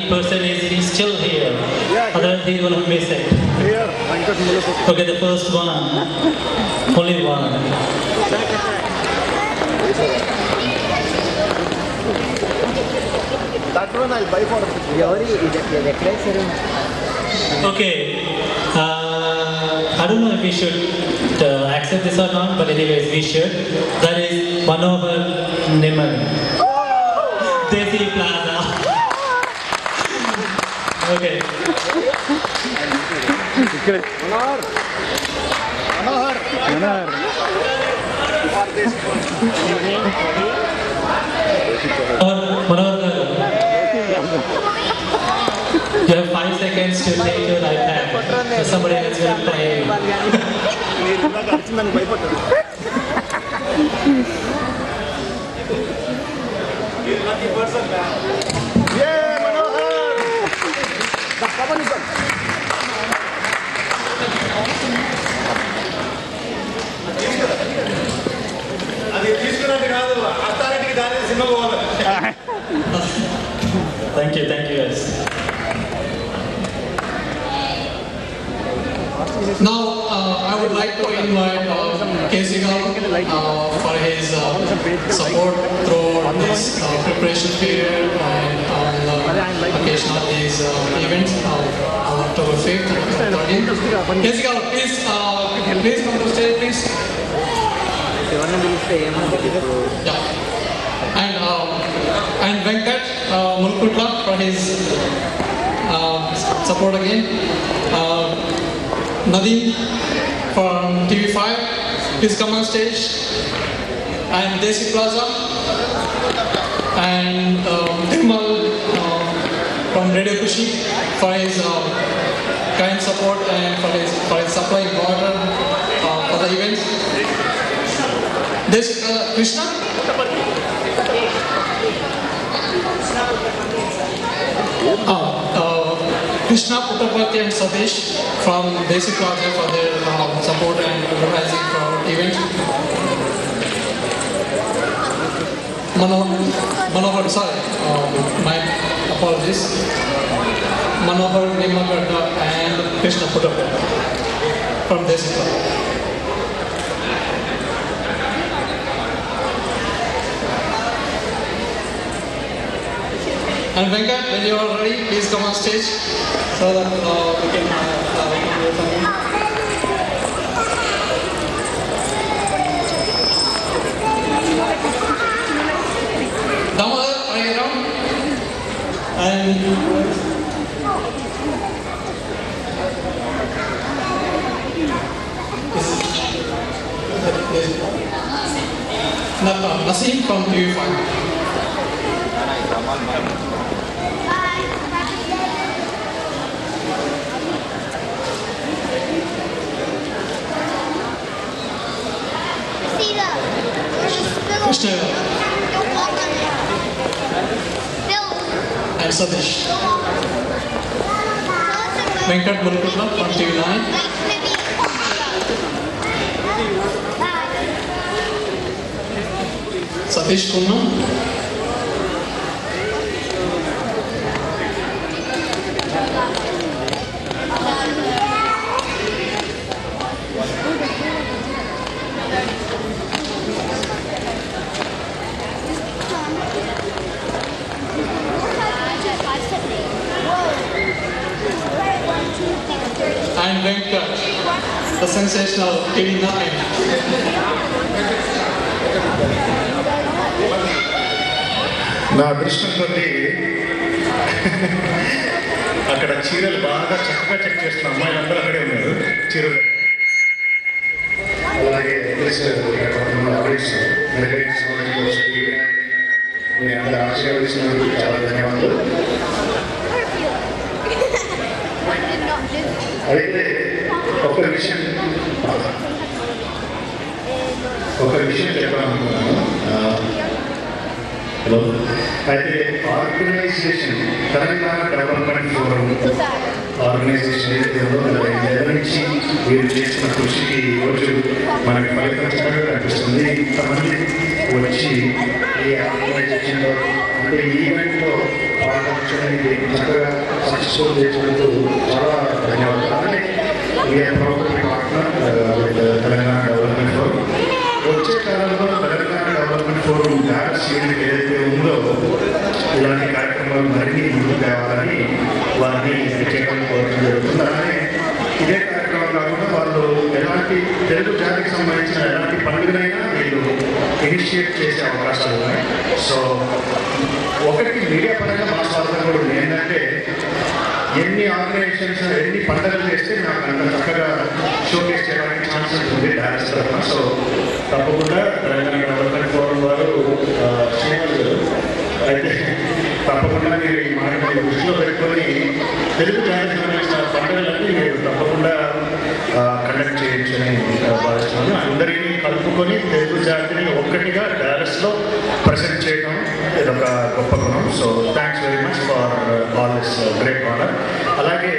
person is still here. Otherwise he's going to miss it. Okay, the first one. Only one. That one I'll buy for Okay. I don't know if we should accept this or not, but anyways we should. That is Manohar Nimmal. Desi Plaza. Okay. Manohar. Manohar, you have 5 seconds to take your iPad. So somebody else will play. Yeah, Manohar! Thank you guys. Now, I would like to invite Casey Garu for his support throughout this preparation period and on the occasion of these events on October 5th and October 13th. Casey Garu, please come to the stage, please. Yeah. And Venkat Mulkutla for his support again. Nadeem from TV5, please come on stage. And Desi Plaza. And Dhirmal from Radio Kushi for his kind support and for his supplying water for the events. Desi Krishna. Krishna Puttapati and Satish from Basic Plaza for their support and organizing for our event. Manohar, sorry, my apologies. Manohar Nimmagadda and Krishna Puttapati from Basic Plaza. And Venkat, when you are ready, please come on stage so that we can do something. Damodar, are you around? And Naseem from TV5. Krishna and Satish. Venkat Mulkutla from TV9. Satish Kunna. And Venkat, the sensational 89. నా అదృష్టం కొద్ది అక్కడ చీరలు బాగా చక్కగా check చేస్తున్న అమ్మాయిలందరూ అక్కడే ఉన్నారు చీరలు. అలాగే మీ అందరూ ఆశీర్వదిస్తున్నందుకు చాలా ధన్యవాదాలు. అయితే ఒక విషయం చెప్పాలనుకున్నాను. హలో, అయితే organization Telangana development forum organization ఏదైతే ఉందో 5 నుంచి వీరు చేసిన కృషికి ఈరోజు మనకి ఫలితం చక్కగా కనిపిస్తుంది. ఇంతమంది వచ్చి ఈ ఆర్గనైజేషన్లో అంటే ఈవెంట్లో పాల్గొనడానికి చక్కగా సక్సెస్ఫుల్ చేసినందుకు చాలా ధన్యవాదాలు. We are proud partner Telangana development forum. వచ్చే కాలంలో Telangana development forum Dallas unit ఏదైతే ఉందో ఇలాంటి కార్యక్రమాలు మరిన్ని ముందుకు తేవాలని వారిని చేయడం కోరడం జరుగుతుంది. అలానే ఇదే కార్యక్రమం కాకుండా వాళ్ళు ఎలాంటి తెలుగు జాతికి సంబంధించిన ఎలాంటి పండుగనైనా వీళ్ళు ఇనిషియేట్ చేసే అవకాశాలు ఉన్నాయి. సో ఒకటి మీడియా పరంగా మా స్వార్థం కూడా ఉంది. ఏంటంటే ఎన్ని ఆర్గనైజేషన్స్ ఎన్ని పండుగలు చేస్తే నాకు అంత చక్కగా షోకేస్ చేయడానికి ఛాన్సెస్ ఉంది డాన్స్ తరఫున. సో తప్పకుండా తెలంగాణ డెవలప్మెంట్ ఫోరం వారు శ్రీనివాస్ అయితే తప్పకుండా మీరు ఈ మాటని దృష్టిలో పెట్టుకొని తెలుగు జాతికి సంబంధించిన పండుగలన్నీ మీరు తప్పకుండా కండక్ట్ చేయొచ్చని భావిస్తున్నాను. అందరినీ కలుపుకొని తెలుగు జాతిని ఒక్కటిగా డాలస్లో ప్రజెంట్ చేయడం ఇదొక గొప్ప గుణం. So thanks very much for all this great honour. అలాగే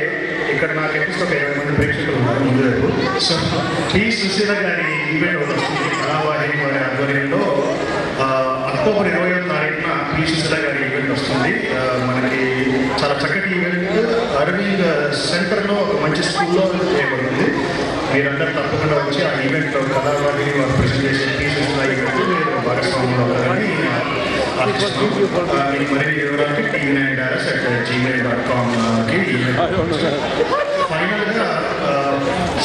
ఇక్కడ నాకు ఎపిసోడ్ 20 మంది ప్రేక్షకులు ఉన్నారు ముందు రేపు. సో పి సుశీల గారి ఈవెంట్ వస్తుంది కళావాహిని వారి ఆధ్వర్యంలో అక్టోబర్ 20వ తారీఖున పి సుశీల గారి ఈవెంట్ వస్తుంది. మనకి చాలా చక్కటి ఈవెంట్ అరవింద్ సెంటర్లో ఒక మంచి స్కూల్లో చేయబడుతుంది. మీరందరూ తప్పకుండా వచ్చి ఆ ఈవెంట్లో కళావాహిని వారు ప్రజెంట్ చేసే పి సుశీల ఈవెంట్ మీరు భాగస్వామ్యంలో అవుతారని మీకు మరిన్ని వివరాలకి tv9dallas@gmail.com ఫైనల్గా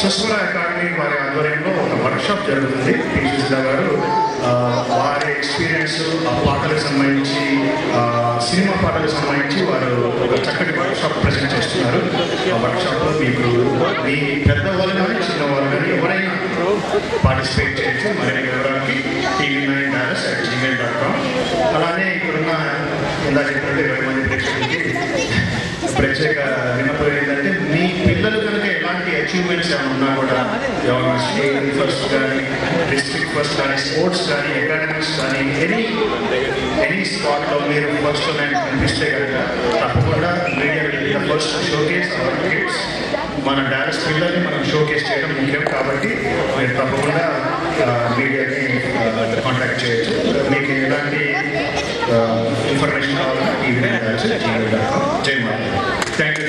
సుస్వర అకాడమీ వారి ఆధ్వర్యంలో ఒక వర్క్షాప్ జరుగుతుంది. పి సుశీల గారు వారి ఎక్స్పీరియన్స్ ఆ పాటలకు సంబంధించి సినిమా పాటలకు సంబంధించి వారు ఒక చక్కటి వర్క్షాప్ ప్రజెంట్ చేస్తున్నారు. ఆ వర్క్షాప్లో మీకు మీ పెద్దవాళ్ళు కానీ చిన్నవాళ్ళు కానీ ఎవరైనా పార్టిసిపేట్ చేయొచ్చు. మరిన్ని వివరాలకి tv9dallas@gmail.com. అలానే ఇక్కడున్న ఇందాక చెప్పినట్టు 20 మంది ప్రేక్షకులకి ప్రత్యేక విన్నపం ఏంటంటే మీ పిల్లలు కనుక ఎలాంటి అచీవ్మెంట్స్ ఏమైనా ఉన్నా కూడా ఏమైనా స్టేట్ ఫస్ట్ కానీ డిస్ట్రిక్ట్ ఫస్ట్ కానీ స్పోర్ట్స్ కానీ అకాడమిక్స్ కానీ ఎనీ స్పాట్లో మీరు ఫస్ట్ నేను కనిపిస్తే కనుక తప్పకుండా media first showcase our kids. మన డాన్స్ పిల్లల్ని మనం షోకేస్ చేయడం ముఖ్యం కాబట్టి మీరు తప్పకుండా మీడియాని కాంటాక్ట్ చేయొచ్చు. మీకు ఎలాంటి ఇన్ఫర్మేషన్ కావాలన్నా tv9dallas@gmail.com. జై మాత. Thank you.